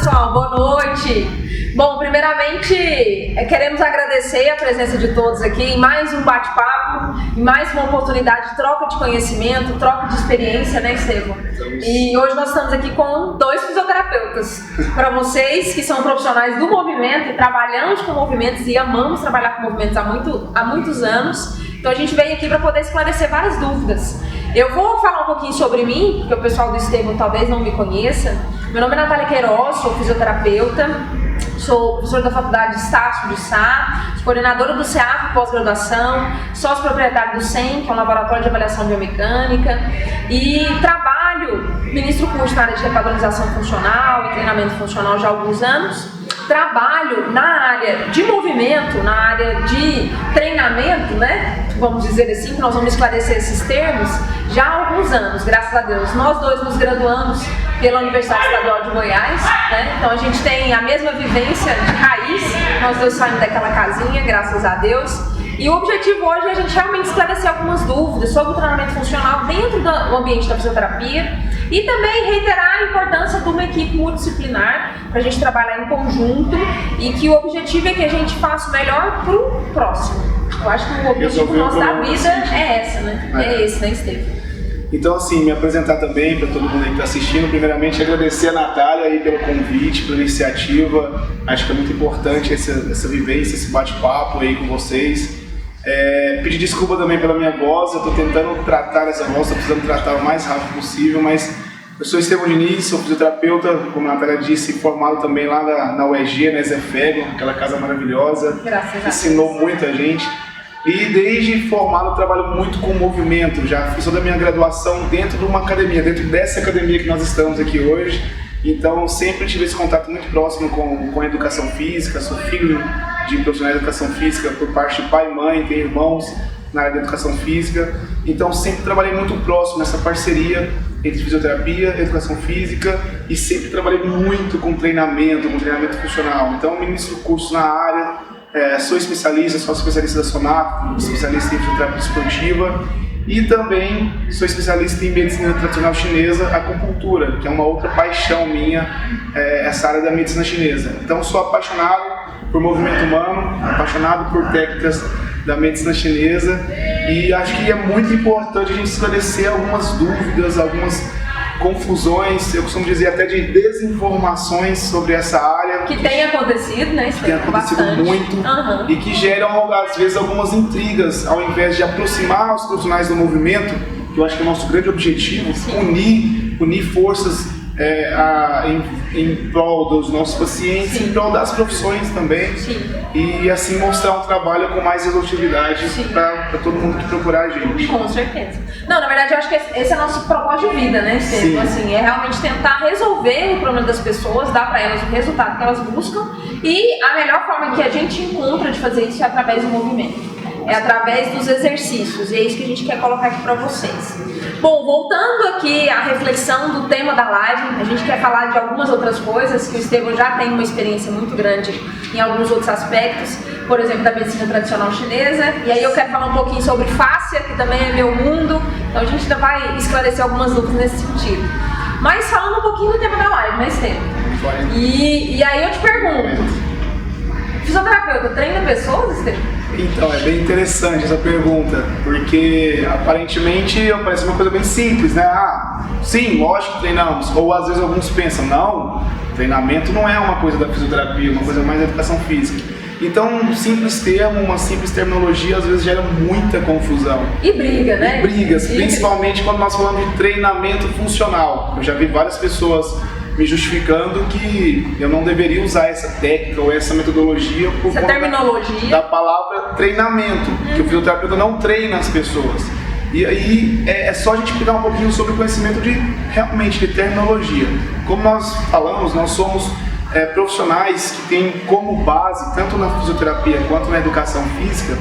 pessoal, boa noite. Bom, primeiramente, queremos agradecer a presença de todos aqui em mais um bate-papo, em mais uma oportunidade de troca de conhecimento, troca de experiência, né, Estevão? E hoje nós estamos aqui com 2 fisioterapeutas. Para vocês que são profissionais do movimento e trabalhamos com movimentos e amamos trabalhar com movimentos há muitos anos, então a gente veio aqui para poder esclarecer várias dúvidas. Eu vou falar um pouquinho sobre mim, porque o pessoal do Estevão talvez não me conheça. Meu nome é Natália Queiroz, sou fisioterapeuta, sou professora da Faculdade de Estácio de Sá, sou coordenadora do CEAF pós-graduação, sócio proprietário do SEM, que é um laboratório de avaliação biomecânica, e ministro curso na área de repadronização funcional e treinamento funcional já há alguns anos. Trabalho na área de movimento, na área de treinamento, né? Vamos dizer assim, que nós vamos esclarecer esses termos já há alguns anos, graças a Deus. Nós 2 nos graduamos pela Universidade Estadual de Goiás, né? Então a gente tem a mesma vivência de raiz, nós 2 saímos daquela casinha, graças a Deus. E o objetivo hoje é a gente realmente esclarecer algumas dúvidas sobre o treinamento funcional dentro do ambiente da fisioterapia e também reiterar a importância de uma equipe multidisciplinar para a gente trabalhar em conjunto e que o objetivo é que a gente faça o melhor para o próximo. Eu acho que o objetivo nosso da vida é essa, né? É esse, né, Estevão? Então, assim, me apresentar também para todo mundo aí que está assistindo. Primeiramente, agradecer a Natália aí pelo convite, pela iniciativa. Acho que é muito importante essa vivência, esse bate-papo aí com vocês. Pedir desculpa também pela minha voz, eu estou tentando tratar essa voz, estou precisando tratar o mais rápido possível, mas eu sou Estevão Diniz, sou fisioterapeuta, como a Natália disse, formado também lá na UEG, na Zefego, aquela casa maravilhosa, ensinou muita gente. E desde formado eu trabalho muito com movimento, já fiz toda a minha graduação dentro de uma academia, dentro dessa academia que nós estamos aqui hoje. Então sempre tive esse contato muito próximo com a educação física, sou filho de profissionais de educação física por parte de pai e mãe, tenho irmãos na área de educação física. Então sempre trabalhei muito próximo nessa parceria entre fisioterapia, educação física e sempre trabalhei muito com treinamento funcional. Então ministro curso na área, sou especialista da SONAP, especialista em fisioterapia esportiva. E também sou especialista em medicina tradicional chinesa, acupuntura, que é uma outra paixão minha, essa área da medicina chinesa. Então sou apaixonado por movimento humano, apaixonado por técnicas da medicina chinesa e acho que é muito importante a gente esclarecer algumas dúvidas, algumas confusões, eu costumo dizer até de desinformações sobre essa área. Que tem acontecido, né? Que tem acontecido bastante. Muito e que geram, às vezes, algumas intrigas, ao invés de aproximar os profissionais do movimento, que eu acho que é o nosso grande objetivo, unir forças em prol dos nossos pacientes, em prol das profissões também. E assim mostrar um trabalho com mais exaustividade para todo mundo que procurar a gente. Com certeza. Não, na verdade eu acho que esse é o nosso propósito de vida, né, Estevão? Assim, é realmente tentar resolver o problema das pessoas, dar para elas o resultado que elas buscam e a melhor forma que a gente encontra de fazer isso é através do movimento. É através dos exercícios, e é isso que a gente quer colocar aqui para vocês. Bom, voltando aqui à reflexão do tema da live, a gente quer falar de algumas outras coisas, que o Estevão já tem uma experiência muito grande em alguns outros aspectos, por exemplo, da medicina tradicional chinesa, e aí eu quero falar um pouquinho sobre fáscia, que também é meu mundo, então a gente ainda vai esclarecer algumas dúvidas nesse sentido. Mas falando um pouquinho do tema da live, né, Estevão? E aí eu te pergunto, fisioterapeuta treina pessoas, Estevão? Então, é bem interessante essa pergunta, porque aparentemente parece uma coisa bem simples, né? Sim, lógico que treinamos. Ou às vezes alguns pensam, não, treinamento não é uma coisa da fisioterapia, uma coisa mais da educação física. Então, um simples termo, uma simples terminologia, às vezes gera muita confusão. E briga, né? E brigas, principalmente quando nós falamos de treinamento funcional. Eu já vi várias pessoas me justificando que eu não deveria usar essa técnica ou essa metodologia por conta da palavra treinamento, que o fisioterapeuta não treina as pessoas. E aí é só a gente pegar um pouquinho sobre o conhecimento realmente de terminologia. Como nós falamos, nós somos profissionais que têm como base, tanto na fisioterapia quanto na educação física,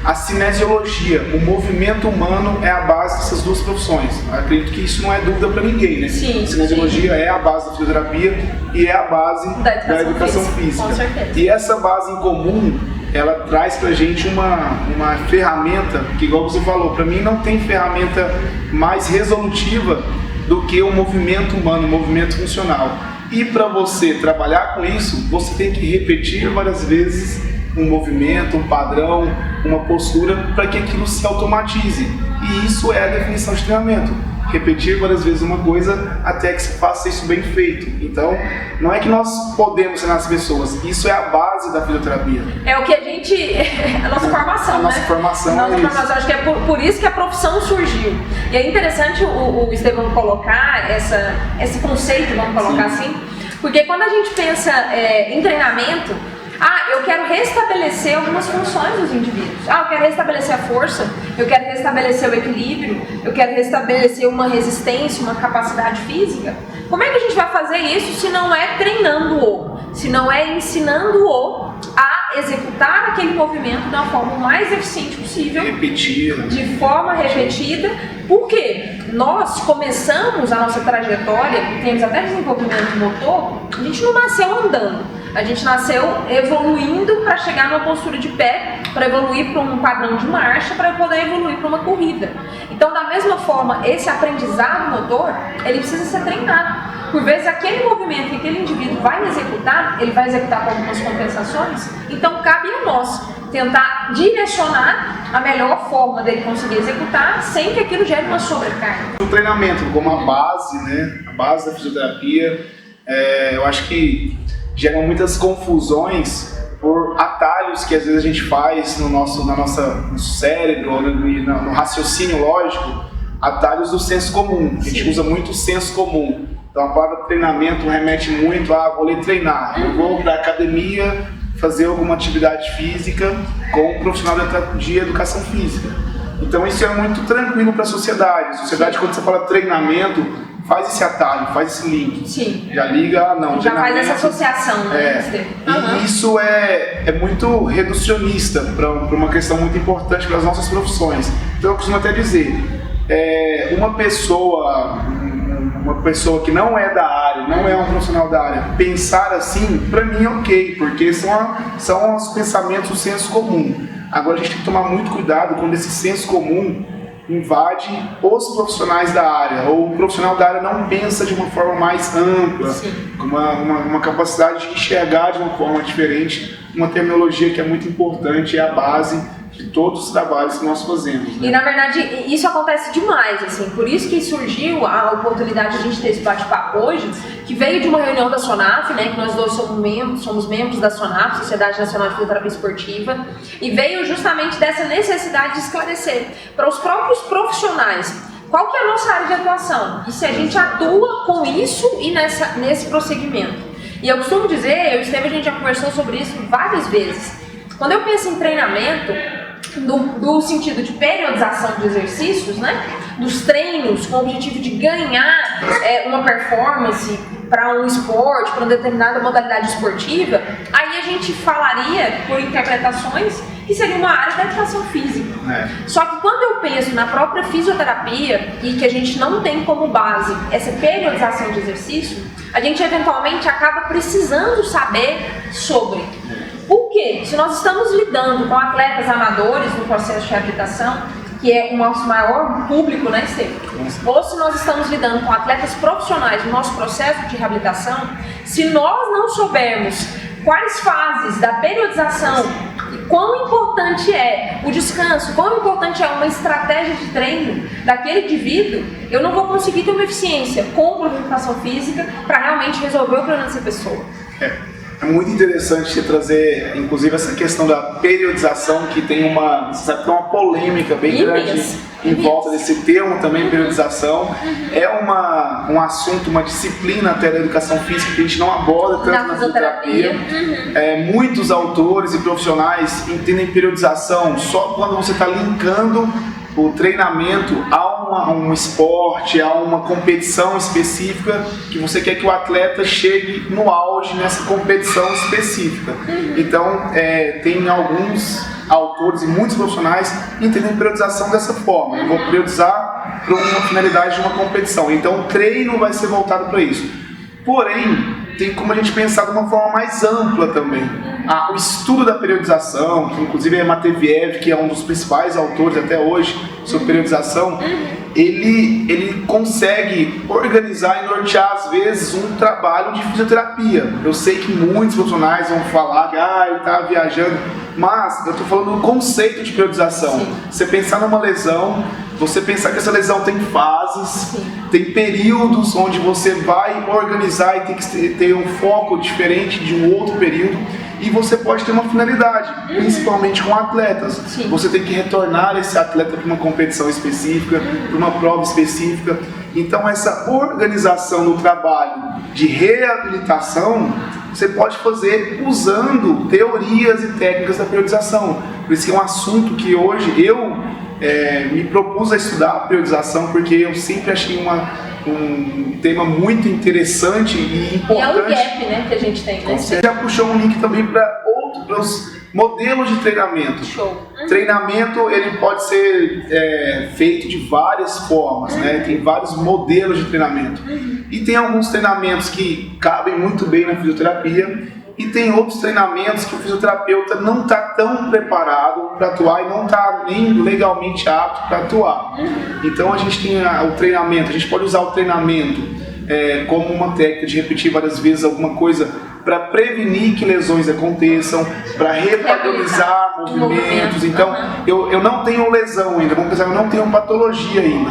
a cinesiologia, o movimento humano é a base dessas duas profissões. Acredito que isso não é dúvida para ninguém, né? Sim, a cinesiologia é a base da fisioterapia e é a base da educação física. Com certeza. E essa base em comum, ela traz pra gente uma ferramenta que, igual você falou, para mim não tem ferramenta mais resolutiva do que o movimento humano, o movimento funcional. E para você trabalhar com isso, você tem que repetir várias vezes um movimento, um padrão, uma postura para que aquilo se automatize. E isso é a definição de treinamento. Repetir várias vezes uma coisa até que se faça isso bem feito. Então, não é que nós podemos treinar as pessoas, isso é a base da fisioterapia. É o que a gente... a nossa formação, né? Nossa formação é isso. Acho que é por isso que a profissão surgiu. E é interessante o Estevão colocar esse conceito, vamos colocar assim, porque quando a gente pensa em treinamento, eu quero restabelecer algumas funções dos indivíduos. Eu quero restabelecer a força, eu quero restabelecer o equilíbrio, eu quero restabelecer uma resistência, uma capacidade física. Como é que a gente vai fazer isso se não é treinando-o? Se não é ensinando-o a executar aquele movimento da forma mais eficiente possível, de forma repetida. Por quê? Nós começamos a nossa trajetória, temos até desenvolvimento motor, a gente não nasceu andando. A gente nasceu evoluindo para chegar numa postura de pé, para evoluir para um padrão de marcha, para poder evoluir para uma corrida. Então, da mesma forma, esse aprendizado motor, ele precisa ser treinado. Por vezes, aquele movimento que aquele indivíduo vai executar, ele vai executar com algumas compensações, então cabe a nós tentar direcionar a melhor forma dele conseguir executar sem que aquilo gere uma sobrecarga. O treinamento como a base, né? A base da fisioterapia, eu acho que geram muitas confusões por atalhos que às vezes a gente faz no cérebro, no raciocínio lógico, atalhos do senso comum. A gente usa muito o senso comum. Então a palavra treinamento remete muito vou treinar, eu vou para a academia fazer alguma atividade física com um profissional de educação física. Então isso é muito tranquilo para a sociedade. A sociedade, quando você fala treinamento, faz esse atalho, faz esse link. Sim. Já liga, já faz essa associação, né? E isso é muito reducionista para uma questão muito importante para as nossas profissões. Então eu costumo até dizer, uma pessoa que não é da área, não é um profissional da área, pensar assim, para mim é ok, porque são os pensamentos do senso comum. Agora a gente tem que tomar muito cuidado quando esse senso comum invade os profissionais da área, ou o profissional da área não pensa de uma forma mais ampla, com uma capacidade de enxergar de uma forma diferente, uma terminologia que é muito importante, é a base de todos os trabalhos que nós fazemos. Né? E na verdade isso acontece demais, assim, por isso que surgiu a oportunidade de a gente ter esse bate-papo hoje, que veio de uma reunião da SONAF, né, que nós dois somos membros da SONAF, Sociedade Nacional de Fisioterapia Esportiva, e veio justamente dessa necessidade de esclarecer para os próprios profissionais qual que é a nossa área de atuação, e se a gente atua com isso e nesse prosseguimento. E eu costumo dizer, eu e o Estevão, a gente já conversou sobre isso várias vezes, quando eu penso em treinamento, do sentido de periodização de exercícios, né? Dos treinos com o objetivo de ganhar uma performance para um esporte, para uma determinada modalidade esportiva, aí a gente falaria por interpretações que seria uma área da educação física. Só que quando eu penso na própria fisioterapia e que a gente não tem como base essa periodização de exercício, a gente eventualmente acaba precisando saber sobre. Por quê? Se nós estamos lidando com atletas amadores no processo de reabilitação, que é o nosso maior público, né, Estevão? Ou se nós estamos lidando com atletas profissionais no nosso processo de reabilitação, se nós não soubermos quais fases da periodização e quão importante é o descanso, quão importante é uma estratégia de treino daquele indivíduo, eu não vou conseguir ter uma eficiência com a educação física para realmente resolver o problema dessa pessoa. É muito interessante você trazer, inclusive, essa questão da periodização, que tem uma polêmica bem grande em volta desse termo também, periodização. É um assunto, uma disciplina até da educação física que a gente não aborda tanto na fisioterapia. Muitos autores e profissionais entendem periodização só quando você está linkando o treinamento a um esporte, a uma competição específica, que você quer que o atleta chegue no auge nessa competição específica. Então, tem alguns autores e muitos profissionais entendem periodização dessa forma. Eu vou periodizar para uma finalidade de uma competição. Então, o treino vai ser voltado para isso. Porém, tem como a gente pensar de uma forma mais ampla também. O estudo da periodização, que inclusive é Mateviev, que é um dos principais autores até hoje sobre periodização, ele consegue organizar e nortear, às vezes, um trabalho de fisioterapia. Eu sei que muitos profissionais vão falar que ele está viajando, mas eu estou falando do conceito de periodização. Sim. Você pensar numa lesão, você pensar que essa lesão tem fases, sim, tem períodos onde você vai organizar e tem que ter um foco diferente de um outro período, e você pode ter uma finalidade, principalmente com atletas. Sim. Você tem que retornar esse atleta para uma competição específica, para uma prova específica. Então essa organização do trabalho de reabilitação você pode fazer usando teorias e técnicas da periodização. Por isso que é um assunto que hoje eu me propus a estudar a periodização, porque eu sempre achei um tema muito interessante e importante. E é um gap, né, que a gente tem, né? Você já puxou um link também para outros modelos de treinamento. Show. Treinamento, ele pode ser feito de várias formas, né? Tem vários modelos de treinamento. E tem alguns treinamentos que cabem muito bem na fisioterapia, e tem outros treinamentos que o fisioterapeuta não está tão preparado para atuar e não está nem legalmente apto para atuar. Então a gente tem o treinamento, a gente pode usar o treinamento como uma técnica de repetir várias vezes alguma coisa para prevenir que lesões aconteçam, para repadronizar movimentos. Então eu não tenho lesão ainda, vamos pensar, eu não tenho patologia ainda.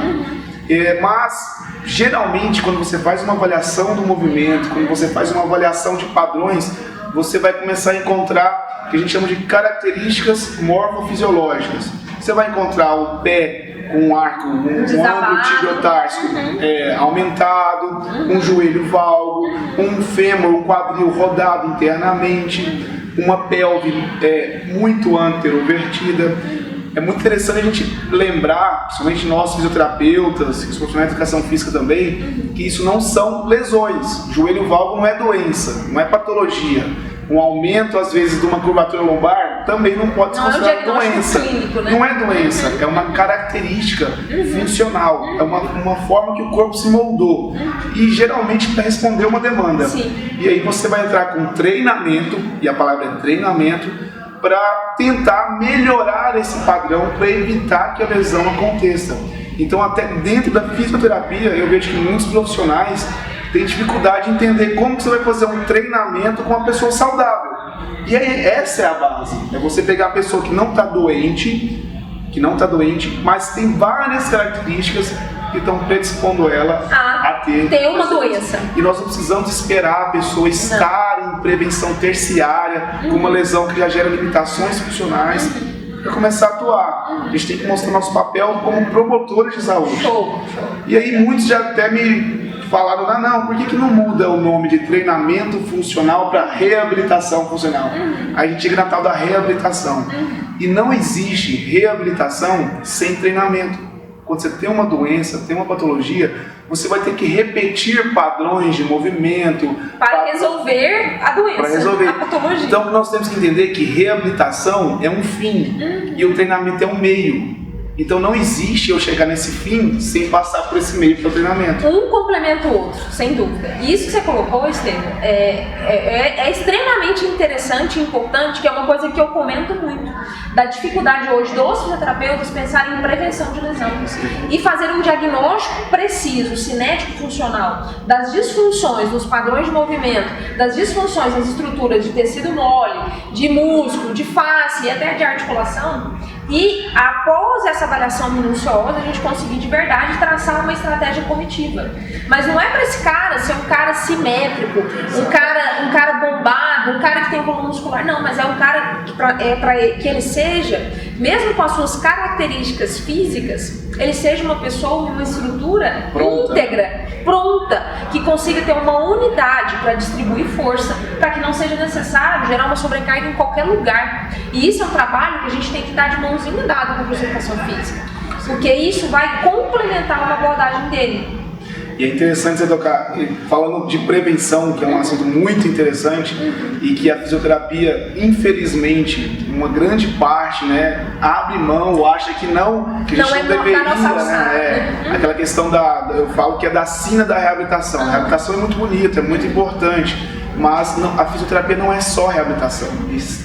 Mas geralmente quando você faz uma avaliação do movimento, quando você faz uma avaliação de padrões, você vai começar a encontrar o que a gente chama de características morfofisiológicas. Você vai encontrar o pé com um arco, um ângulo tibiotársico aumentado, um joelho valgo, um fêmur, um quadril rodado internamente, uma pelve muito anterovertida. É muito interessante a gente lembrar, principalmente nós fisioterapeutas, os profissionais de educação física também, que isso não são lesões. Joelho valgo não é doença, não é patologia. Um aumento, às vezes, de uma curvatura lombar também não pode ser considerado doença. Clínico, né? Não é doença, é uma característica funcional, é uma forma que o corpo se moldou e geralmente para responder uma demanda. Sim. E aí você vai entrar com treinamento, e a palavra é treinamento, para tentar melhorar esse padrão, para evitar que a lesão aconteça. Então, até dentro da fisioterapia, eu vejo que muitos profissionais têm dificuldade em entender como que você vai fazer um treinamento com uma pessoa saudável. E aí, essa é a base. É você pegar a pessoa que não está doente, mas tem várias características que estão predispondo ela a ter uma doença. E nós não precisamos esperar a pessoa estar em prevenção terciária, com uma lesão que já gera limitações funcionais, para começar a atuar. A gente tem que mostrar nosso papel como promotores de saúde. Show. E aí muitos já até me falaram, por que não muda o nome de treinamento funcional para reabilitação funcional? Aí a gente chega na tal da reabilitação. E não existe reabilitação sem treinamento. Quando você tem uma doença, tem uma patologia, você vai ter que repetir padrões de movimento para resolver a doença, a patologia. Então nós temos que entender que reabilitação é um fim e o treinamento é um meio. Então não existe eu chegar nesse fim sem passar por esse meio para o treinamento. Um complementa o outro, sem dúvida. E isso que você colocou, Estevam, é extremamente interessante e importante, que é uma coisa que eu comento muito, da dificuldade hoje dos fisioterapeutas pensarem em prevenção de lesões e fazer um diagnóstico preciso, cinético funcional, das disfunções nos padrões de movimento, das disfunções nas estruturas de tecido mole, de músculo, de face e até de articulação. E após essa avaliação minuciosa, a gente conseguir de verdade traçar uma estratégia corretiva. Mas não é para esse cara ser um cara simétrico, um cara bombado, um cara que tem volume muscular, não, mas é um cara que para que ele seja, mesmo com as suas características físicas, ele seja uma pessoa, uma estrutura íntegra, pronta, que consiga ter uma unidade para distribuir força, para que não seja necessário gerar uma sobrecarga em qualquer lugar. E isso é um trabalho que a gente tem que estar de mãozinha dada com a educação física, porque isso vai complementar uma abordagem dele. E é interessante você tocar, falando de prevenção, que é um assunto muito interessante, e que a fisioterapia, infelizmente, uma grande parte, abre mão ou acha que não, que a gente não deveria, aquela questão eu falo que é da sina da reabilitação. A reabilitação é muito bonita, é muito importante, mas a fisioterapia não é só reabilitação.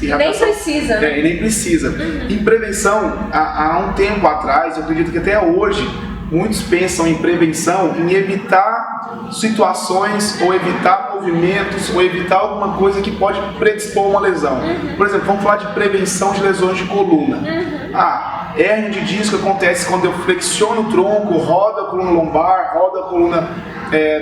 E nem precisa, né? E nem precisa. Em prevenção, há um tempo atrás, eu acredito que até hoje, muitos pensam em prevenção, em evitar situações, ou evitar movimentos, ou evitar alguma coisa que pode predispor uma lesão. Por exemplo, vamos falar de prevenção de lesões de coluna. Hérnia de disco acontece quando eu flexiono o tronco, rodo a coluna lombar, rodo a coluna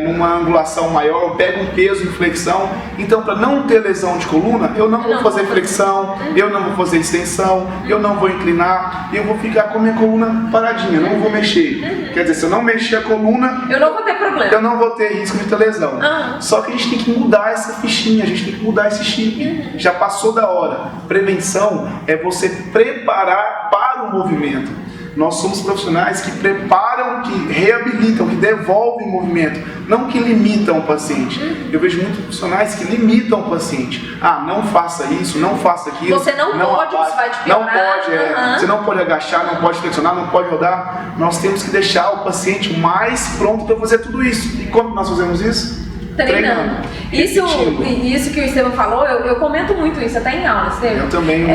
numa angulação maior, eu pego um peso em flexão. Então, para não ter lesão de coluna, eu não vou fazer flexão, eu não vou fazer extensão, eu não vou inclinar, eu vou ficar com a minha coluna paradinha, não vou mexer. Quer dizer, se eu não mexer a coluna, eu não vou ter problema. Eu não vou ter risco de ter lesão. Só que a gente tem que mudar essa fichinha, a gente tem que mudar esse chip. Já passou da hora. Prevenção é você preparar para o movimento. Nós somos profissionais que preparam, que reabilitam, que devolvem movimento, não que limitam o paciente. Eu vejo muitos profissionais que limitam o paciente. Não faça isso, não faça aquilo. Você não pode, você vai te piorar. Não pode, você não pode agachar, não pode flexionar, não pode rodar. Nós temos que deixar o paciente mais pronto para fazer tudo isso. E como nós fazemos isso? Treinando. Isso que o Estevam falou, eu comento muito isso até em aula, Estevam. Eu também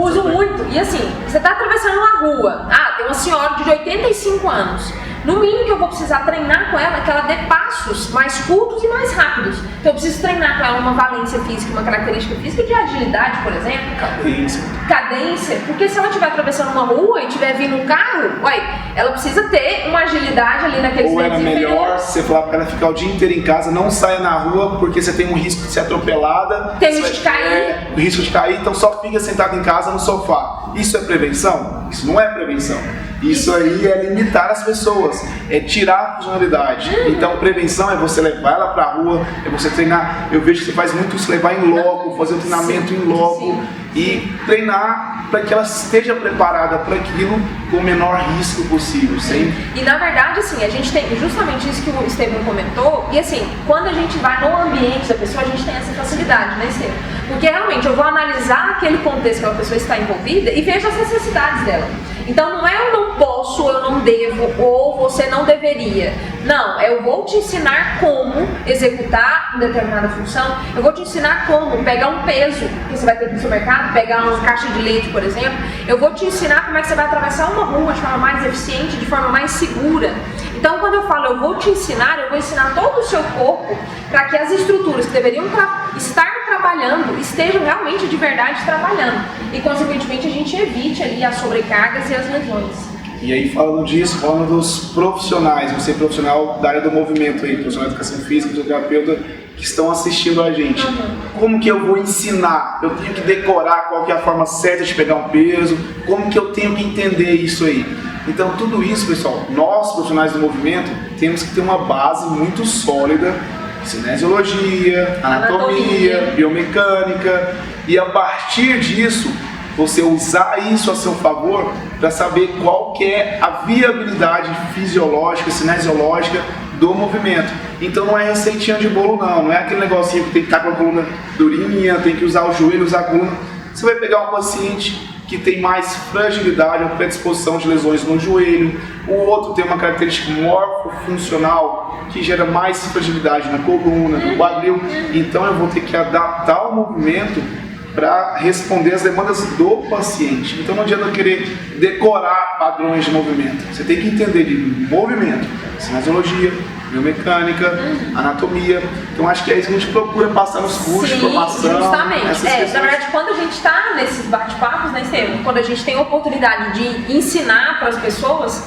uso muito. E assim, você está atravessando uma rua, tem uma senhora de 85 anos. No mínimo que eu vou precisar treinar com ela é que ela dê passos mais curtos e mais rápidos. Então eu preciso treinar com ela uma valência física, uma característica física de agilidade, por exemplo. Cadência. Porque se ela estiver atravessando uma rua e estiver vindo um carro, ela precisa ter uma agilidade ali naquele Ou era melhor você falar para ela ficar o dia inteiro em casa, não saia na rua porque você tem um risco de ser atropelada. Tem risco de cair. O risco de cair, então só fica sentado em casa no sofá. Isso é prevenção? Isso não é prevenção. Isso aí é limitar as pessoas, é tirar a funcionalidade. Então, prevenção é você levar ela pra rua, é você treinar. Eu vejo que você faz muito isso, levar em loco, fazer o treinamento em loco e treinar para que ela esteja preparada para aquilo com o menor risco possível. E na verdade, assim, a gente tem justamente isso que o Estevam comentou. E assim, quando a gente vai no ambiente da pessoa, a gente tem essa facilidade, né, Estevam? Porque realmente eu vou analisar aquele contexto que a pessoa está envolvida e vejo as necessidades dela. Então não é eu não posso, eu não devo, ou você não deveria. Não, eu vou te ensinar como executar uma determinada função, eu vou te ensinar como pegar um peso que você vai ter no seu mercado, pegar uma caixa de leite, por exemplo. Eu vou te ensinar como é que você vai atravessar uma rua de forma mais eficiente, de forma mais segura. Então quando eu falo eu vou te ensinar, eu vou ensinar todo o seu corpo para que as estruturas que deveriam estar trabalhando estejam realmente de verdade trabalhando. E consequentemente a gente evite ali as sobrecargas e as lesões. E aí falando disso, falando dos profissionais, você é profissional da área do movimento aí, profissional de educação física, fisioterapeuta, que estão assistindo a gente. Como que eu vou ensinar? Eu tenho que decorar qual que é a forma certa de pegar um peso, como que eu tenho que entender isso aí? Então tudo isso, pessoal, nós profissionais do movimento temos que ter uma base muito sólida, cinesiologia, anatomia, biomecânica, e a partir disso você usar isso a seu favor para saber qual que é a viabilidade fisiológica, cinesiológica do movimento. Então não é receitinha de bolo não é aquele negocinho que tem que estar com a coluna durinha, tem que usar o joelho, usar a coluna. Você vai pegar um paciente que tem mais fragilidade ou predisposição de lesões no joelho, o outro tem uma característica morfofuncional que gera mais fragilidade na coluna, no quadril. Então eu vou ter que adaptar o movimento para responder às demandas do paciente. Então não adianta eu querer decorar padrões de movimento. Você tem que entender de movimento, cinesiologia, biomecânica, anatomia. Então acho que é isso que a gente procura passar nos cursos de formação. Justamente. Na verdade, quando a gente está nesses bate-papos, né, Estevam? Quando a gente tem a oportunidade de ensinar para as pessoas,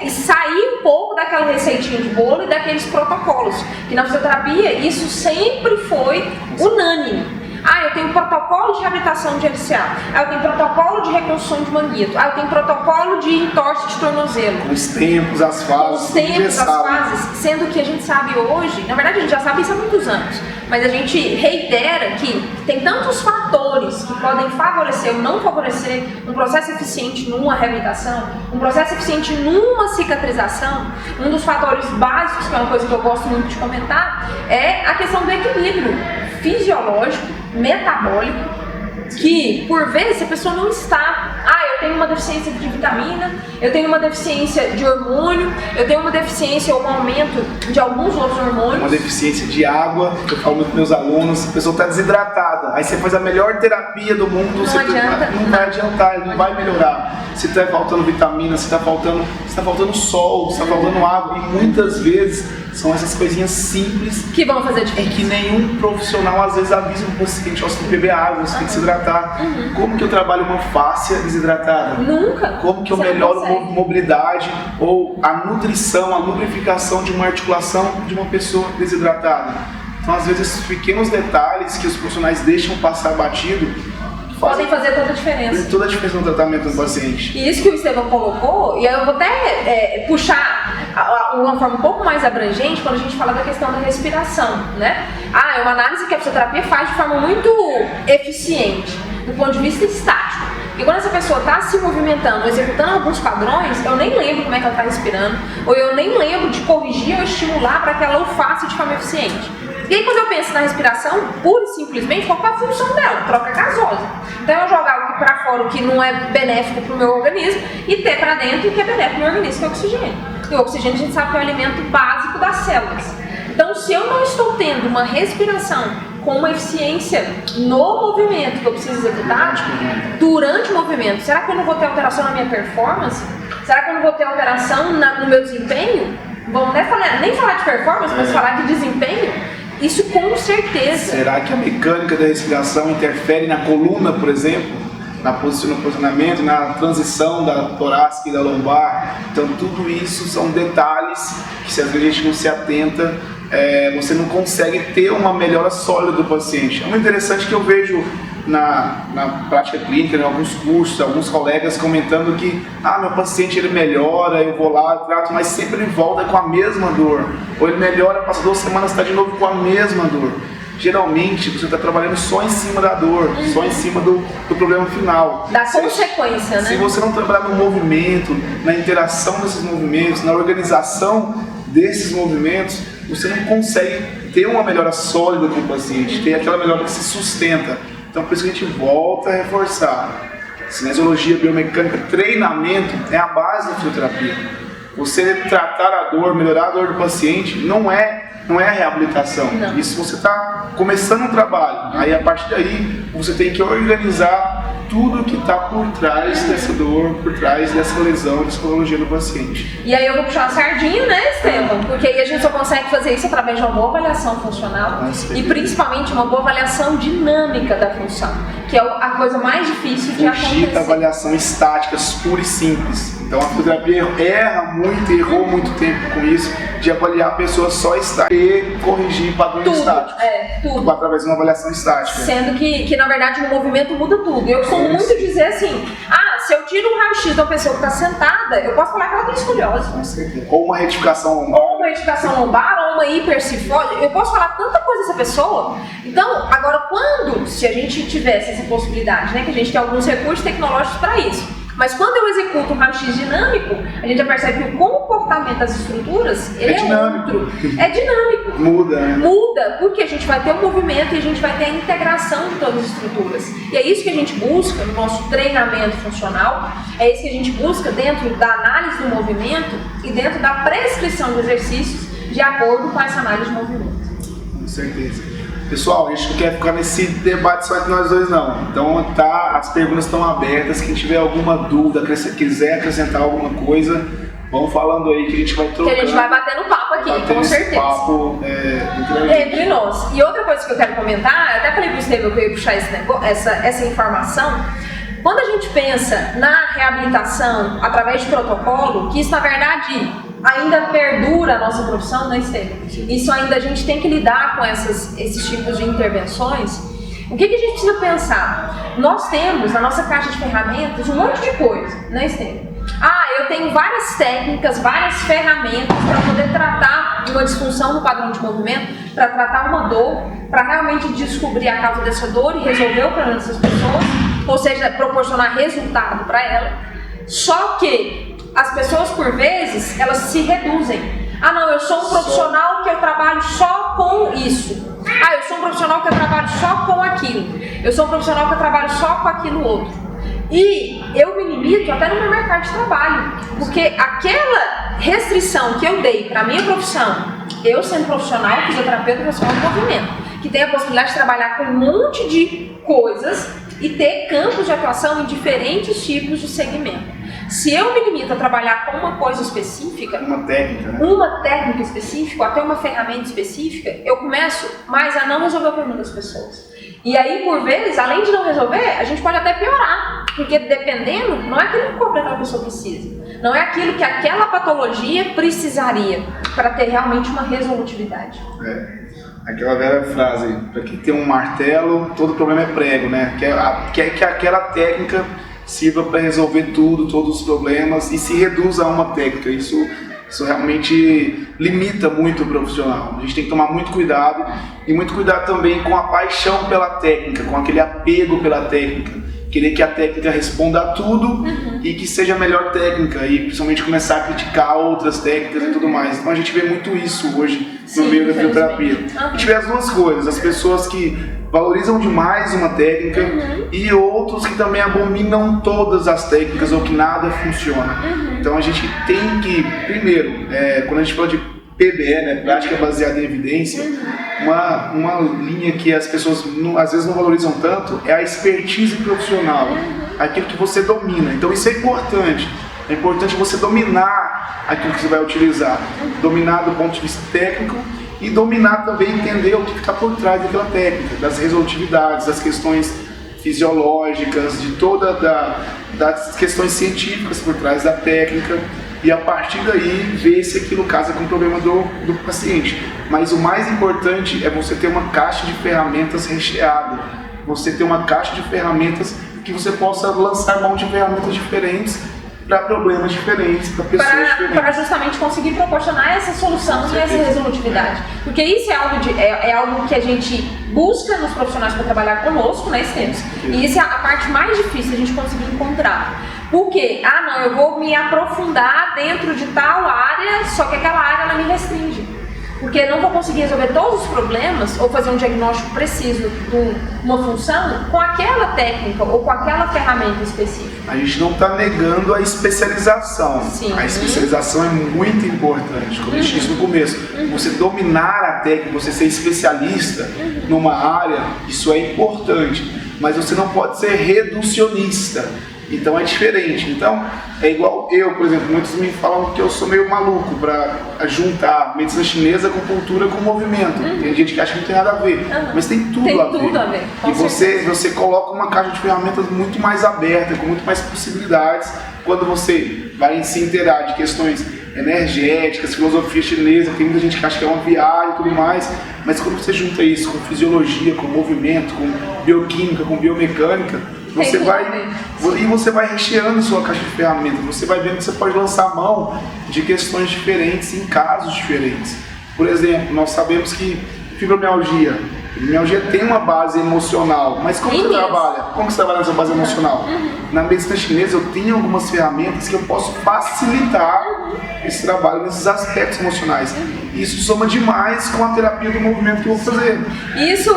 sair um pouco daquela receitinha de bolo e daqueles protocolos. Que na fisioterapia isso sempre foi unânime. Eu tenho protocolo de reabilitação de LCA, eu tenho protocolo de reconstrução de manguito, eu tenho protocolo de entorse de tornozelo. Os tempos, as fases. Os tempos, as fases, sendo que a gente sabe hoje, na verdade a gente já sabe isso há muitos anos, mas a gente reitera que tem tantos fatores que podem favorecer ou não favorecer um processo eficiente numa reabilitação, um processo eficiente numa cicatrização. Um dos fatores básicos, que é uma coisa que eu gosto muito de comentar, é a questão do equilíbrio fisiológico, metabólico, que por vezes a pessoa não está, eu eu tenho uma deficiência de vitamina, eu tenho uma deficiência de hormônio, eu tenho uma deficiência ou um aumento de alguns outros hormônios. Uma deficiência de água, eu falo muito para meus alunos, a pessoa está desidratada, aí você faz a melhor terapia do mundo, Não vai adiantar, não vai melhorar. Se está faltando vitamina, se está faltando sol, se está faltando água, e muitas vezes são essas coisinhas simples que vão fazer diferença. Que nenhum profissional às vezes avisa o paciente, você tem que beber água, você tem que se hidratar. Como que eu trabalho uma fáscia desidratada? Nunca. Como que eu melhoro a mobilidade ou a nutrição, a lubrificação de uma articulação de uma pessoa desidratada? Então, às vezes, esses pequenos detalhes que os profissionais deixam passar batido podem fazer toda a diferença. Toda a diferença no tratamento do paciente. E isso que o Estevão colocou, e aí eu vou até puxar uma forma um pouco mais abrangente quando a gente fala da questão da respiração, né? É uma análise que a fisioterapia faz de forma muito eficiente, do ponto de vista estático. E quando essa pessoa está se movimentando, executando alguns padrões, eu nem lembro como é que ela está respirando, ou eu nem lembro de corrigir ou estimular para que ela o faça de forma eficiente. E aí quando eu penso na respiração, pura e simplesmente, qual é a função dela? Troca gasosa. Então eu jogar aqui para fora o que não é benéfico para o meu organismo e ter para dentro o que é benéfico para o meu organismo, que é o oxigênio. E o oxigênio a gente sabe que é o alimento básico das células. Então se eu não estou tendo uma respiração com uma eficiência no movimento que eu preciso executar, durante o movimento, será que eu não vou ter alteração na minha performance? Será que eu não vou ter alteração no meu desempenho? Vamos nem falar de performance, mas falar de desempenho? Isso com certeza. Será que a mecânica da respiração interfere na coluna, por exemplo? No posicionamento, na transição da torácica e da lombar? Então tudo isso são detalhes que se às vezes a gente não se atenta, você não consegue ter uma melhora sólida do paciente. É muito interessante que eu vejo na prática clínica, em alguns cursos, alguns colegas comentando que meu paciente ele melhora, eu vou lá, trato, mas sempre ele volta com a mesma dor. Ou ele melhora, passa 2 semanas, está de novo com a mesma dor. Geralmente você está trabalhando só em cima da dor, só em cima do problema final. Da consequência, né? Se você não trabalhar no movimento, na interação desses movimentos, na organização desses movimentos, você não consegue ter uma melhora sólida com o paciente, ter aquela melhora que se sustenta. Então por isso que a gente volta a reforçar. Cinesiologia, biomecânica, treinamento é a base da fisioterapia. Você tratar a dor, melhorar a dor do paciente não é a reabilitação. Não. Isso você está começando um trabalho. Aí a partir daí você tem que organizar tudo que está por trás dessa dor, por trás dessa lesão, dessa patologia do paciente. E aí eu vou puxar uma sardinha, né, Estevão? Porque aí a gente só consegue fazer isso através de uma boa avaliação funcional e principalmente uma boa avaliação dinâmica da função, que é a coisa mais difícil de acontecer. Fugir da avaliação estática, pura e simples. Então a fisioterapia errou muito tempo com isso, de avaliar a pessoa só estática e corrigir padrões estáticos. Tudo. Através de uma avaliação estática. Sendo que na verdade no movimento muda tudo. Eu costumo muito dizer assim, se eu tiro um raio-x de uma pessoa que está sentada, eu posso falar que ela tem escoliose. Ou uma retificação lombar. Ou uma retificação lombar, ou uma hipercifose. Eu posso falar tanta coisa dessa pessoa. Então, agora se a gente tivesse essa possibilidade, né, que a gente tem alguns recursos tecnológicos para isso, mas quando eu executo um raio-x dinâmico, a gente já percebe que o comportamento das estruturas ele é dinâmico. outro. É dinâmico. Muda, né? Muda, porque a gente vai ter um movimento e a gente vai ter a integração de todas as estruturas. E é isso que a gente busca no nosso treinamento funcional, é isso que a gente busca dentro da análise do movimento e dentro da prescrição de exercícios de acordo com essa análise de movimento. Com certeza. Pessoal, a gente não quer ficar nesse debate só entre nós dois, não. Então, as perguntas estão abertas. Quem tiver alguma dúvida, quiser acrescentar alguma coisa, vão falando aí que a gente vai trocando. Que a gente vai batendo papo aqui, com certeza. Papo entre nós. E outra coisa que eu quero comentar, eu até falei pro Estevão que eu ia puxar essa informação. Quando a gente pensa na reabilitação através de protocolo, que isso na verdade ainda perdura a nossa profissão, né, Estevão? Isso ainda a gente tem que lidar com esses tipos de intervenções. O que a gente precisa pensar? Nós temos na nossa caixa de ferramentas um monte de coisa, né, Estevão? Eu tenho várias técnicas, várias ferramentas para poder tratar uma disfunção no padrão de movimento, para tratar uma dor, para realmente descobrir a causa dessa dor e resolver o problema dessas pessoas, ou seja, proporcionar resultado para ela. Só que as pessoas, por vezes, elas se reduzem. Eu sou um profissional que eu trabalho só com isso. Eu sou um profissional que eu trabalho só com aquilo. Eu sou um profissional que eu trabalho só com aquilo outro. E eu me limito até no meu mercado de trabalho, porque aquela restrição que eu dei para minha profissão, eu sendo profissional, fisioterapeuta, profissional de movimento, que tem a possibilidade de trabalhar com um monte de coisas e ter campos de atuação em diferentes tipos de segmento. Se eu me limito a trabalhar com uma coisa específica, uma técnica, né? Uma técnica específica, até uma ferramenta específica, eu começo mais a não resolver o problema das pessoas. E aí, por vezes, além de não resolver, a gente pode até piorar, porque dependendo, não é aquilo que aquela pessoa precisa, não é aquilo que aquela patologia precisaria para ter realmente uma resolutividade. Aquela velha frase, para quem tem um martelo, todo problema é prego, né? Quer que aquela técnica sirva para resolver tudo, todos os problemas, e se reduz a uma técnica. Isso realmente limita muito o profissional. A gente tem que tomar muito cuidado, e muito cuidado também com a paixão pela técnica, com aquele apego pela técnica. Querer que a técnica responda a tudo e que seja a melhor técnica, e principalmente começar a criticar outras técnicas e tudo mais. Então a gente vê muito isso hoje no meio da fisioterapia. A gente vê as duas coisas, as pessoas que valorizam demais uma técnica e outros que também abominam todas as técnicas ou que nada funciona. Então a gente tem que, primeiro, quando a gente fala de PBE, né, prática baseada em evidência, uma linha que as pessoas às vezes não valorizam tanto é a expertise profissional, aquilo que você domina. Então isso é importante. É importante você dominar aquilo que você vai utilizar, dominar do ponto de vista técnico e dominar também, entender o que está por trás daquela técnica, das resolutividades, das questões fisiológicas, de das questões científicas por trás da técnica, e a partir daí ver se aquilo casa com o problema do paciente. Mas o mais importante é você ter uma caixa de ferramentas recheada, você ter uma caixa de ferramentas que você possa lançar mão de ferramentas diferentes para problemas diferentes, para pessoas diferentes. Para justamente conseguir proporcionar essa solução e essa resolutividade. Porque isso é algo que a gente busca nos profissionais para trabalhar conosco, né, Esteves? E isso é a parte mais difícil a gente conseguir encontrar. Por quê? Não, eu vou me aprofundar dentro de tal área, só que aquela área ela me restringe. Porque não vou conseguir resolver todos os problemas ou fazer um diagnóstico preciso de uma função com aquela técnica ou com aquela ferramenta específica. A gente não está negando a especialização. Sim. A especialização é muito importante, como eu disse no começo. Você dominar a técnica, você ser especialista numa área, isso é importante. Mas você não pode ser reducionista. Então é diferente. Então é igual eu, por exemplo, muitos me falam que eu sou meio maluco para juntar medicina chinesa com cultura com movimento. Tem gente que acha que não tem nada a ver, mas tem tudo a ver. E você coloca uma caixa de ferramentas muito mais aberta, com muito mais possibilidades, quando você vai se inteirar de questões energéticas, filosofia chinesa. Tem muita gente que acha que é uma viagem e tudo mais, mas quando você junta isso com fisiologia, com movimento, com bioquímica, com biomecânica, você vai recheando sua caixa de ferramentas, você vai vendo que você pode lançar mão de questões diferentes em casos diferentes. Por exemplo, nós sabemos que fibromialgia tem uma base emocional, mas como você trabalha? Como você trabalha nessa base emocional? Na medicina chinesa eu tenho algumas ferramentas que eu posso facilitar esse trabalho nesses aspectos emocionais. Isso soma demais com a terapia do movimento que eu vou fazer. Isso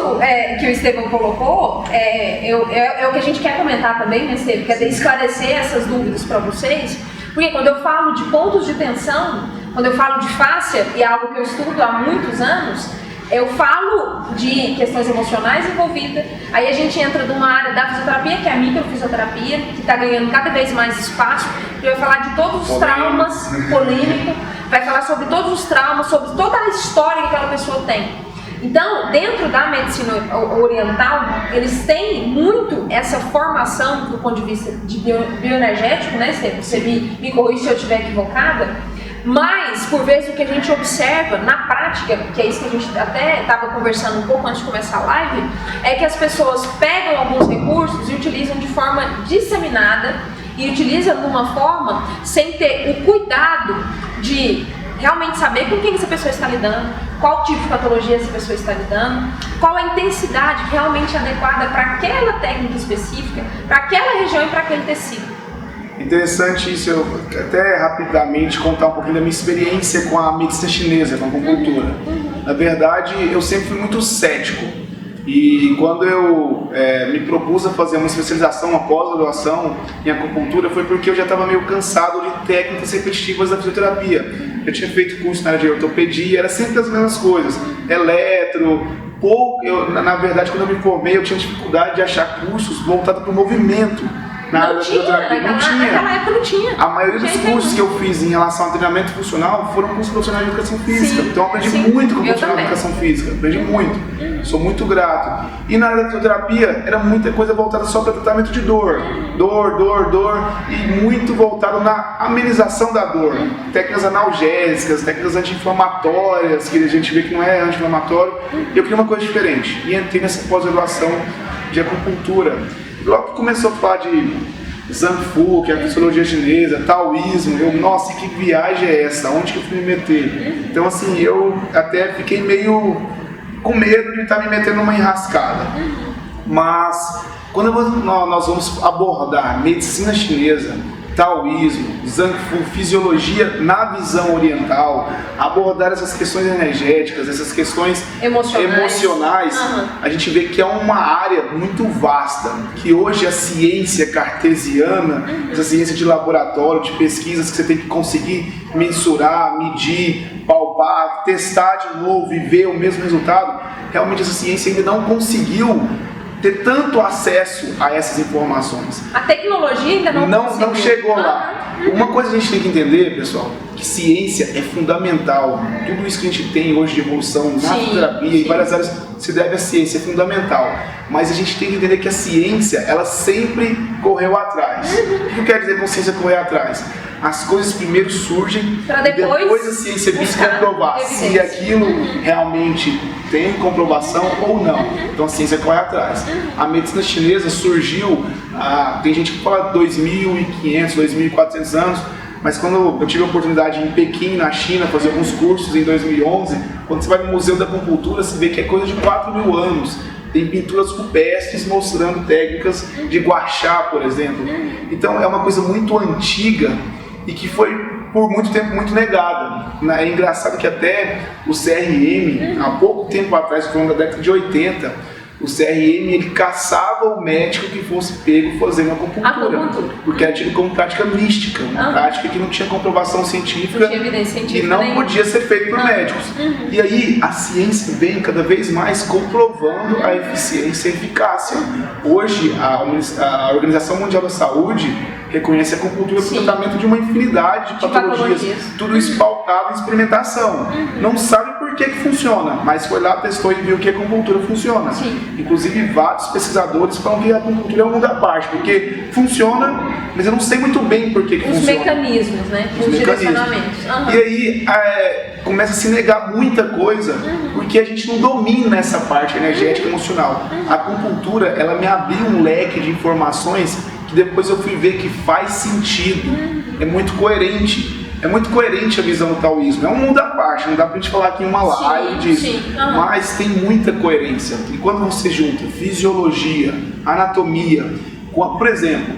que o Estevão colocou é o que a gente quer comentar também, né, Estevão? Quer esclarecer essas dúvidas para vocês, porque quando eu falo de pontos de tensão, quando eu falo de fáscia, e é algo que eu estudo há muitos anos, eu falo de questões emocionais envolvidas, aí a gente entra numa área da fisioterapia, que é a microfisioterapia, que está ganhando cada vez mais espaço, e vai falar de todos os traumas, polêmico, vai falar sobre todos os traumas, sobre toda a história que aquela pessoa tem. Então, dentro da medicina oriental, eles têm muito essa formação do ponto de vista de bioenergético, né, Stefan? Você me corrige se eu estiver equivocada. Mas, por vezes, o que a gente observa na prática, que é isso que a gente até estava conversando um pouco antes de começar a live, é que as pessoas pegam alguns recursos e utilizam de forma disseminada e utilizam de uma forma sem ter o cuidado de realmente saber com quem essa pessoa está lidando, qual tipo de patologia essa pessoa está lidando, qual a intensidade realmente adequada para aquela técnica específica, para aquela região e para aquele tecido. Interessante isso, eu até rapidamente contar um pouquinho da minha experiência com a medicina chinesa, com a acupuntura. Na verdade, eu sempre fui muito cético, e quando eu me propus a fazer uma especialização, uma pós-graduação em acupuntura foi porque eu já estava meio cansado de técnicas repetitivas da fisioterapia. Eu tinha feito curso na área de ortopedia, era sempre as mesmas coisas, eletro, na verdade, quando eu me formei, eu tinha dificuldade de achar cursos voltados para o movimento. Na área da fisioterapia não tinha. Naquela época não tinha. A maioria dos cursos que eu fiz em relação ao treinamento funcional foram cursos profissionais de educação física. Então eu aprendi muito com o profissional de educação física. Aprendi muito. Sou muito grato. E na área da fisioterapia era muita coisa voltada só para tratamento de dor. Dor. E muito voltado na amenização da dor. Técnicas analgésicas, técnicas anti-inflamatórias, que a gente vê que não é anti-inflamatório. Eu queria uma coisa diferente. E entrei nessa pós-graduação de acupuntura. Logo que começou a falar de Zanfu, que é a fisiologia chinesa, taoísmo, nossa, que viagem é essa? Onde que eu fui me meter? Então assim, eu até fiquei meio com medo de estar me metendo numa enrascada. Mas quando nós vamos abordar medicina chinesa, taoísmo, Zanfu, fisiologia na visão oriental, abordar essas questões energéticas, essas questões emocionais, a gente vê que é uma área muito vasta, que hoje a ciência cartesiana, essa ciência de laboratório, de pesquisas que você tem que conseguir mensurar, medir, palpar, testar de novo e ver o mesmo resultado, realmente essa ciência ainda não conseguiu ter tanto acesso a essas informações. A tecnologia ainda não chegou lá. Uma coisa a gente tem que entender, pessoal, que ciência é fundamental. Tudo isso que a gente tem hoje de evolução na fisioterapia e várias áreas se deve à ciência, é fundamental. Mas a gente tem que entender que a ciência, ela sempre correu atrás. O que quer dizer com ciência correr atrás? As coisas primeiro surgem e depois a ciência vem comprovar se aquilo realmente tem comprovação ou não. Então a ciência corre atrás. A medicina chinesa surgiu, tem gente que fala 2.500, 2.400 anos, mas quando eu tive a oportunidade em Pequim, na China, fazer alguns cursos em 2011, quando você vai no Museu da Acupuntura, você vê que é coisa de 4.000 anos. Tem pinturas rupestres mostrando técnicas de gua sha, por exemplo. Então é uma coisa muito antiga e que foi por muito tempo muito negada. É engraçado que até o CRM, há pouco tempo atrás, falando da década de 80, o CRM ele caçava o médico que fosse pego fazendo acupuntura, porque era tido como prática mística, uma prática que não tinha comprovação científica, e não podia ser feito por médicos. E aí a ciência vem cada vez mais comprovando a eficiência e a eficácia. Hoje a Organização Mundial da Saúde reconhece a acupuntura como tratamento de uma infinidade de patologias, tudo isso pautado em experimentação. Não sabe por que funciona, mas foi lá, testou e viu que a acupuntura funciona. Inclusive vários pesquisadores falam que a acupuntura é um mundo à parte, porque funciona, mas eu não sei muito bem por que funciona. Os mecanismos, né? Os direcionamentos. E aí começa a se negar muita coisa, porque a gente não domina essa parte energética e emocional. A acupuntura, ela me abriu um leque de informações que depois eu fui ver que faz sentido, é muito coerente. É muito coerente a visão do taoísmo. É um mundo à parte, não dá pra gente falar aqui em uma live disso. Mas tem muita coerência. E quando você junta fisiologia, anatomia, por exemplo,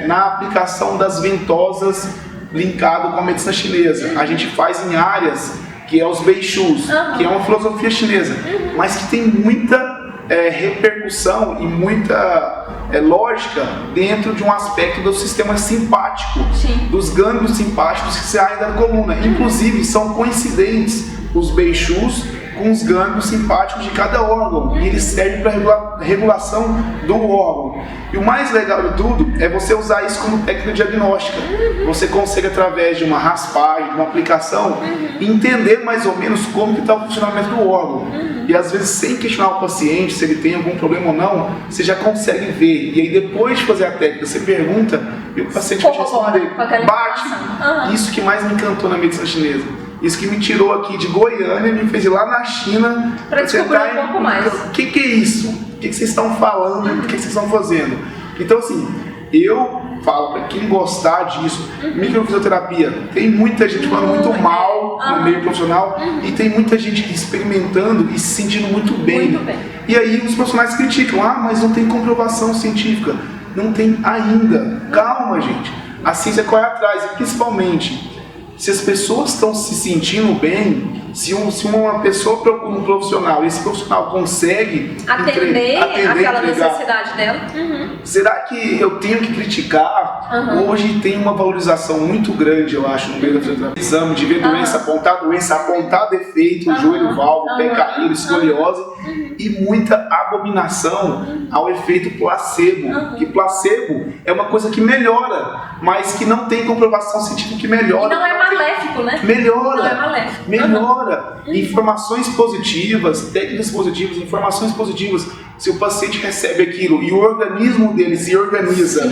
na aplicação das ventosas linkado com a medicina chinesa, a gente faz em áreas que é os Beishus, que é uma filosofia chinesa, mas que tem muita repercussão e muita lógica dentro de um aspecto do sistema simpático, dos gânglios simpáticos que saem da coluna. Inclusive são coincidentes os Beishus com os gânglios simpáticos de cada órgão, e eles servem para regulação do órgão. E o mais legal de tudo é você usar isso como técnica diagnóstica. Você consegue, através de uma raspagem, de uma aplicação, entender mais ou menos como está o funcionamento do órgão. E às vezes, sem questionar o paciente se ele tem algum problema ou não, você já consegue ver. E aí depois de fazer a técnica, você pergunta e o paciente vai te responder. Bate! Isso que mais me encantou na medicina chinesa. Isso que me tirou aqui de Goiânia e me fez ir lá na China para descobrir um pouco mais. O que é isso? O que vocês estão falando? O que vocês estão fazendo? Então, assim, eu falo para quem gostar disso, microfisioterapia, tem muita gente falando muito mal no meio profissional e tem muita gente experimentando e se sentindo muito bem. E aí os profissionais criticam, mas não tem comprovação científica. Não tem ainda. Calma, gente. A ciência corre atrás, e principalmente, se as pessoas estão se sentindo bem, Se uma pessoa procura um profissional e esse profissional consegue atender aquela necessidade dela, será que eu tenho que criticar? Hoje tem uma valorização muito grande, eu acho, no meio da fisioterapia, de ver doença, apontar defeito, joelho valgo, pé caído, escoliose, e muita abominação ao efeito placebo. Que placebo é uma coisa que melhora, mas que não tem comprovação científica que melhora. E não é maléfico, né? Melhora. Não é maléfico. Melhora. Informações positivas, técnicas positivas, informações positivas. Se o paciente recebe aquilo e o organismo dele se organiza,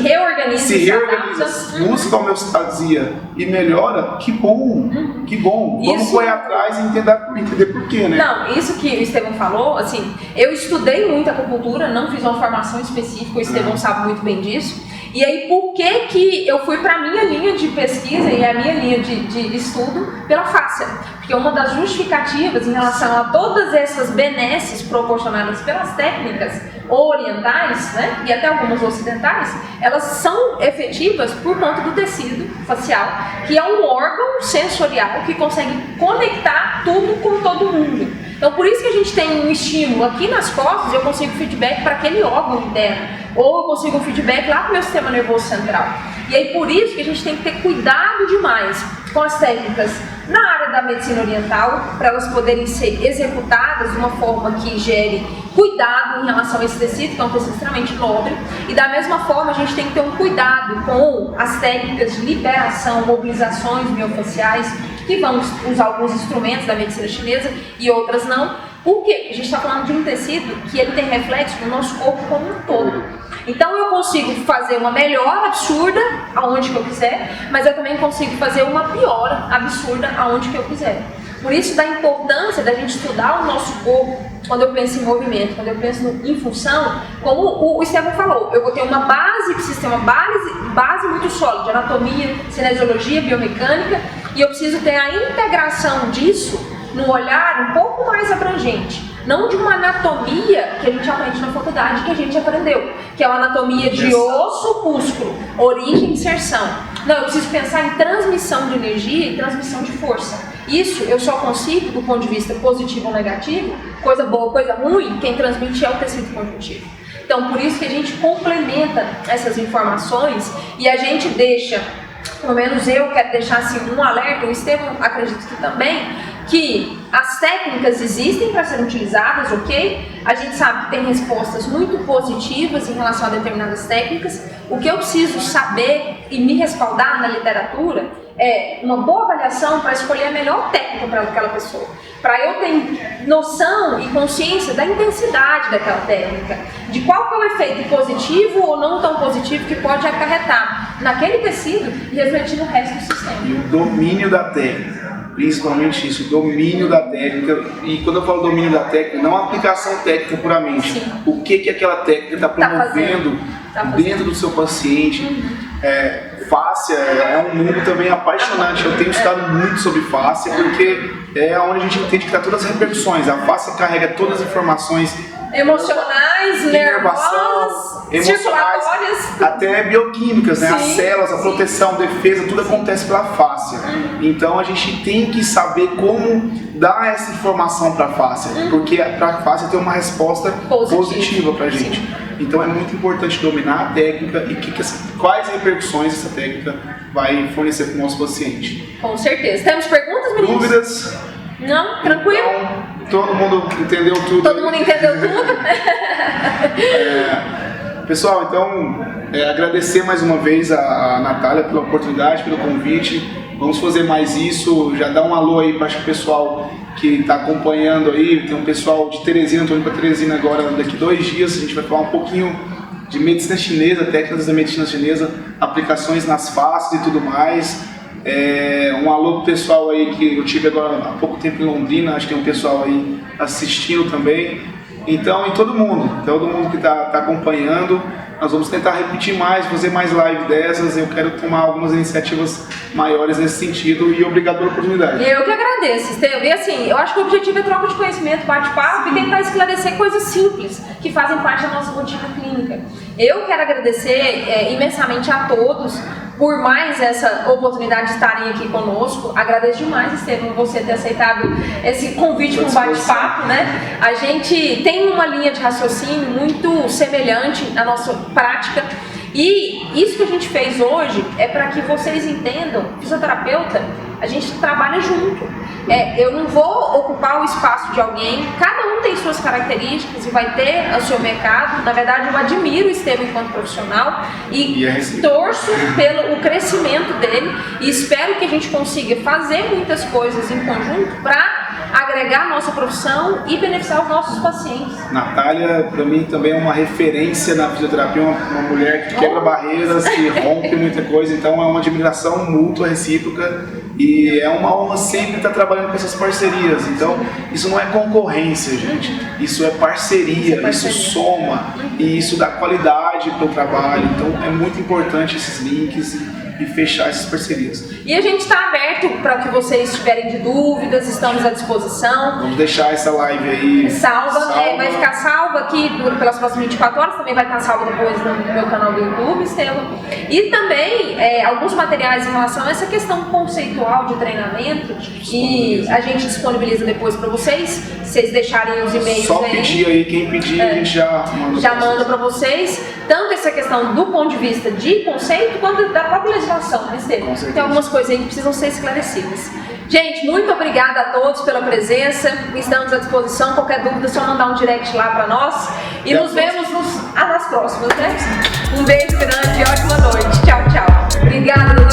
se reorganiza, busca a homeostasia e melhora, que bom, que bom. Vamos correr atrás e entender por quê, né? Não, isso que o Estevão falou, assim, eu estudei muito acupuntura, não fiz uma formação específica, o Estevão sabe muito bem disso. E aí, por que eu fui para a minha linha de pesquisa e a minha linha de estudo pela fáscia? Porque uma das justificativas em relação a todas essas benesses proporcionadas pelas técnicas orientais, né, e até algumas ocidentais, elas são efetivas por conta do tecido facial, que é um órgão sensorial que consegue conectar tudo com todo mundo. Então, por isso que a gente tem um estímulo aqui nas costas, eu consigo feedback para aquele órgão interno, ou eu consigo um feedback lá para o meu sistema nervoso central. E aí, por isso que a gente tem que ter cuidado demais com as técnicas na área da medicina oriental, para elas poderem ser executadas de uma forma que gere cuidado em relação a esse tecido, que é um tecido extremamente nobre. E da mesma forma, a gente tem que ter um cuidado com as técnicas de liberação, mobilizações miofaciais, que vão usar alguns instrumentos da medicina chinesa e outras não. Por quê? A gente está falando de um tecido que ele tem reflexo no nosso corpo como um todo. Então eu consigo fazer uma melhora absurda aonde que eu quiser, mas eu também consigo fazer uma piora absurda aonde que eu quiser. Por isso da importância da gente estudar o nosso corpo quando eu penso em movimento, quando eu penso em função, como o Estevão falou, eu vou ter uma base, precisa ter uma base muito sólida de anatomia, cinesiologia, biomecânica, e eu preciso ter a integração disso num olhar um pouco mais abrangente. Não de uma anatomia que a gente aprende na faculdade, que a gente aprendeu, que é uma anatomia de osso, músculo, origem e inserção. Não, eu preciso pensar em transmissão de energia e transmissão de força. Isso eu só consigo, do ponto de vista positivo ou negativo, coisa boa ou coisa ruim, quem transmite é o tecido conjuntivo. Então, por isso que a gente complementa essas informações e a gente deixa, pelo menos eu quero deixar assim um alerta, o Estevão acredito que também, que as técnicas existem para serem utilizadas, ok? A gente sabe que tem respostas muito positivas em relação a determinadas técnicas. O que eu preciso saber e me respaldar na literatura é uma boa avaliação para escolher a melhor técnica para aquela pessoa. Para eu ter noção e consciência da intensidade daquela técnica, de qual que é o efeito positivo ou não tão positivo que pode acarretar naquele tecido e refletir no resto do sistema. E o domínio da técnica. Principalmente isso, o domínio da técnica. E quando eu falo domínio da técnica, não a aplicação técnica puramente. Sim. O que aquela técnica está promovendo dentro do seu paciente. Fáscia é um mundo também apaixonante. Eu tenho estudado muito sobre fáscia, porque é onde a gente entende que está todas as repercussões. A fáscia carrega todas as informações emocionais, nervosas, circulatórias, até bioquímicas, né? As células, a proteção, a defesa, tudo acontece pela fáscia. Então a gente tem que saber como dar essa informação para a fáscia, porque para a fáscia tem uma resposta positiva para a gente. Então é muito importante dominar a técnica e quais repercussões essa técnica vai fornecer para o nosso paciente. Com certeza. Temos perguntas, meninos? Dúvidas? Não? Tranquilo? Então, todo mundo entendeu tudo? Todo mundo entendeu tudo? Pessoal, então, agradecer mais uma vez a Natália pela oportunidade, pelo convite. Vamos fazer mais isso. Já dá um alô aí para o pessoal que está acompanhando aí. Tem um pessoal de Teresina, estou indo para Teresina agora daqui 2 dias. A gente vai falar um pouquinho de medicina chinesa, técnicas da medicina chinesa, aplicações nas faces e tudo mais. Um alô pro pessoal aí que eu tive agora há pouco tempo em Londrina, acho que tem um pessoal aí assistindo também. Então, todo mundo que está acompanhando, nós vamos tentar repetir mais, fazer mais live dessas. Eu quero tomar algumas iniciativas maiores nesse sentido e obrigado pela oportunidade. Eu que agradeço, Estevão. E assim, eu acho que o objetivo é troca de conhecimento, bate-papo e tentar esclarecer coisas simples que fazem parte da nossa rotina clínica. Eu quero agradecer imensamente a todos por mais essa oportunidade de estarem aqui conosco. Agradeço demais, Estevam, você ter aceitado esse convite para um bate-papo, né? A gente tem uma linha de raciocínio muito semelhante à nossa prática. E isso que a gente fez hoje é para que vocês entendam, fisioterapeuta, a gente trabalha junto. Eu não vou ocupar o espaço de alguém, cada um tem suas características e vai ter o seu mercado. Na verdade, eu admiro o Estevam enquanto profissional e torço pelo crescimento dele e espero que a gente consiga fazer muitas coisas em conjunto para agregar a nossa profissão e beneficiar os nossos pacientes. Natália, para mim, também é uma referência na fisioterapia, uma mulher que quebra barreiras, que rompe muita coisa, então é uma admiração mútua, recíproca, e é uma honra sempre estar trabalhando com essas parcerias. Então, isso não é concorrência, gente, isso é parceria, isso soma, e isso dá qualidade para o trabalho, então é muito importante esses links e fechar essas parcerias. E a gente está aberto para que vocês tiverem de dúvidas, estamos à disposição. Vamos deixar essa live aí salva. Vai ficar salva aqui pelas próximas 24 horas, também vai estar salva depois no meu canal do YouTube, Estevam. E também alguns materiais em relação a essa questão conceitual de treinamento que a gente disponibiliza depois para vocês. Vocês deixarem os e-mails só pedir aí, quem pedir a gente já manda para vocês. Tanto essa questão do ponto de vista de conceito quanto da própria legislação, né, Estevam? Tem algumas coisas aí que precisam ser esclarecidas. Gente, muito obrigada a todos pela presença. Estamos à disposição. Qualquer dúvida, é só mandar um direct lá para nós. E nos vemos nas próximas, né? Um beijo grande e ótima noite. Tchau, tchau. Obrigada.